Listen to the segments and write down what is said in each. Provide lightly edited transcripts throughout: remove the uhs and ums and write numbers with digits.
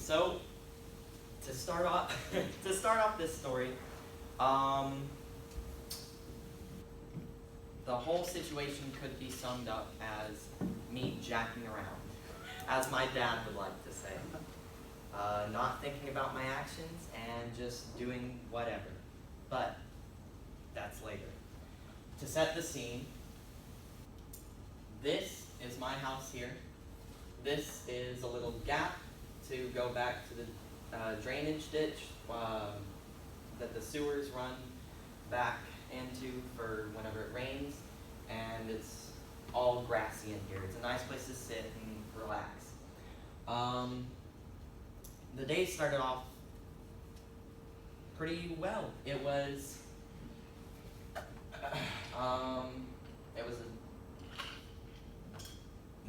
So to start off, to start off this story, um, the whole situation could be summed up as me jacking around, as my dad would like to say. Not thinking about my actions and just doing whatever. But that's later. To set the scene, this is my house here. This is a little gap to go back to the drainage ditch that the sewers run back into for whenever it rains, and it's all grassy in here. It's a nice place to sit and relax. The day started off pretty well. It was a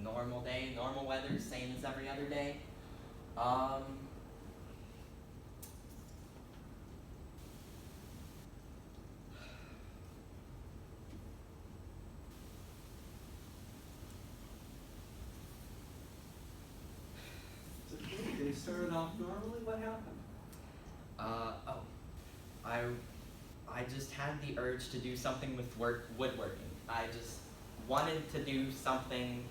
normal day, normal weather, same as every other day. They started off normally. What happened? I just had the urge to do something with woodworking. I just wanted to do something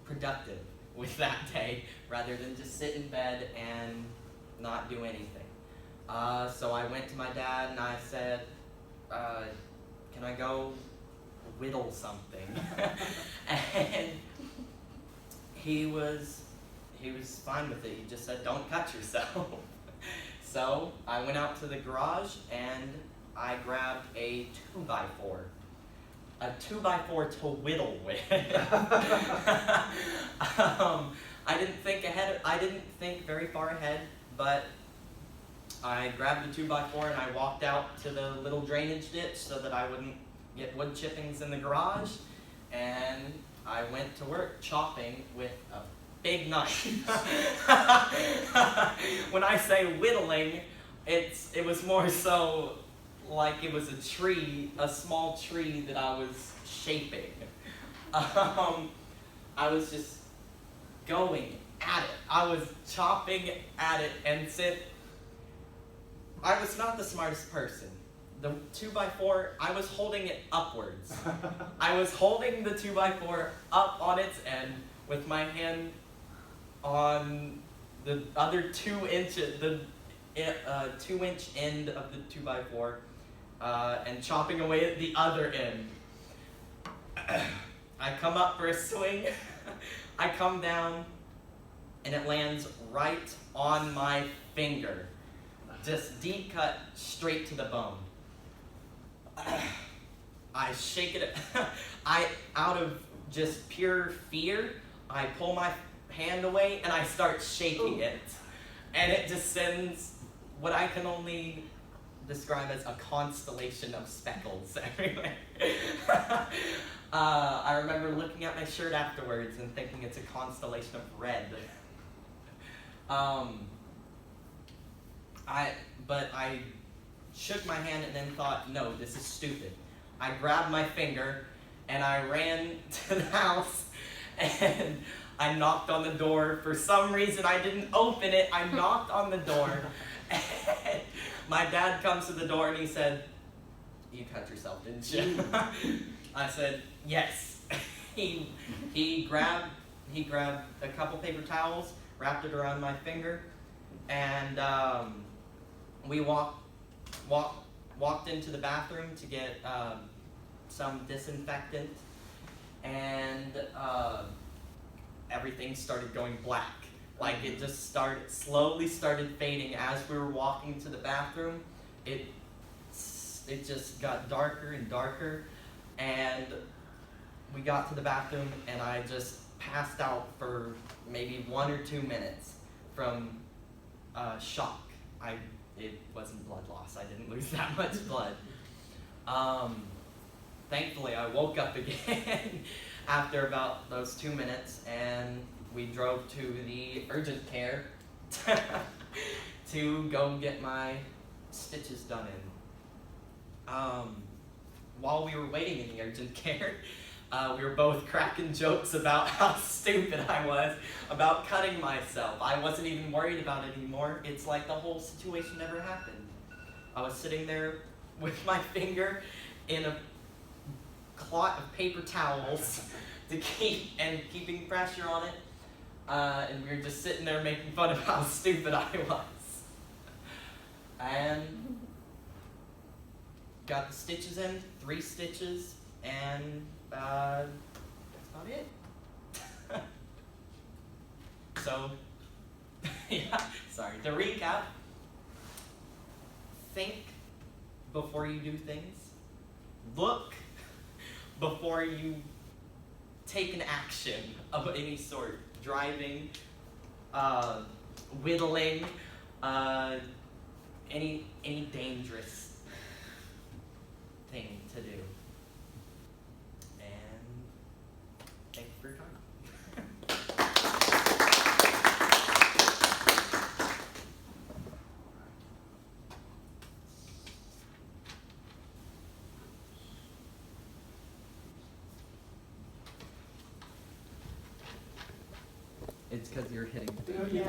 productive with that day rather than just sit in bed and not do anything. So I went to my dad and I said, can I go whittle something? And he was fine with it. He just said, don't cut yourself. So I went out to the garage and I grabbed a 2x4. A 2x4 to whittle with. I didn't think very far ahead, but I grabbed the 2x4 and I walked out to the little drainage ditch so that I wouldn't get wood chippings in the garage, and I went to work chopping with a big knife. When I say whittling, it was more so like it was a tree, a small tree that I was shaping. I was just going at it. I was chopping at it, and I was not the smartest person. The 2x4, I was holding it upwards. I was holding the 2x4 up on its end with my hand on the other 2 inches, the 2-inch end of the 2x4, and chopping away at the other end. I come up for a swing, I come down, and it lands right on my finger. Just deep cut straight to the bone. I shake it. Out of just pure fear, I pull my hand away and I start shaking it. And it just sends what I can only describe as a constellation of speckles everywhere. I remember looking at my shirt afterwards and thinking it's a constellation of red. But I shook my hand and then thought, no, this is stupid. I grabbed my finger and I ran to the house and I knocked on the door. For some reason, I didn't open it. I knocked on the door. And my dad comes to the door and he said, you cut yourself, didn't you? I said, yes. He grabbed a couple paper towels, wrapped it around my finger, and we walked into the bathroom to get some disinfectant, and everything started going black. Like it just slowly started fading as we were walking to the bathroom. It just got darker and darker, and we got to the bathroom and I just passed out for maybe 1 or 2 minutes from shock. It wasn't blood loss. I didn't lose that much blood. Thankfully, I woke up again after about those 2 minutes, and we drove to the urgent care to go get my stitches done in. While we were waiting in the urgent care, We were both cracking jokes about how stupid I was about cutting myself. I wasn't even worried about it anymore. It's like the whole situation never happened. I was sitting there with my finger in a clot of paper towels to keeping pressure on it. And we were just sitting there making fun of how stupid I was. And got the stitches in, 3 stitches, and that's about it. So, yeah, sorry. To recap, think before you do things. Look before you take an action of any sort. Driving, whittling, any dangerous thing to do. And thank you for your time. It's because you're hitting. You know, you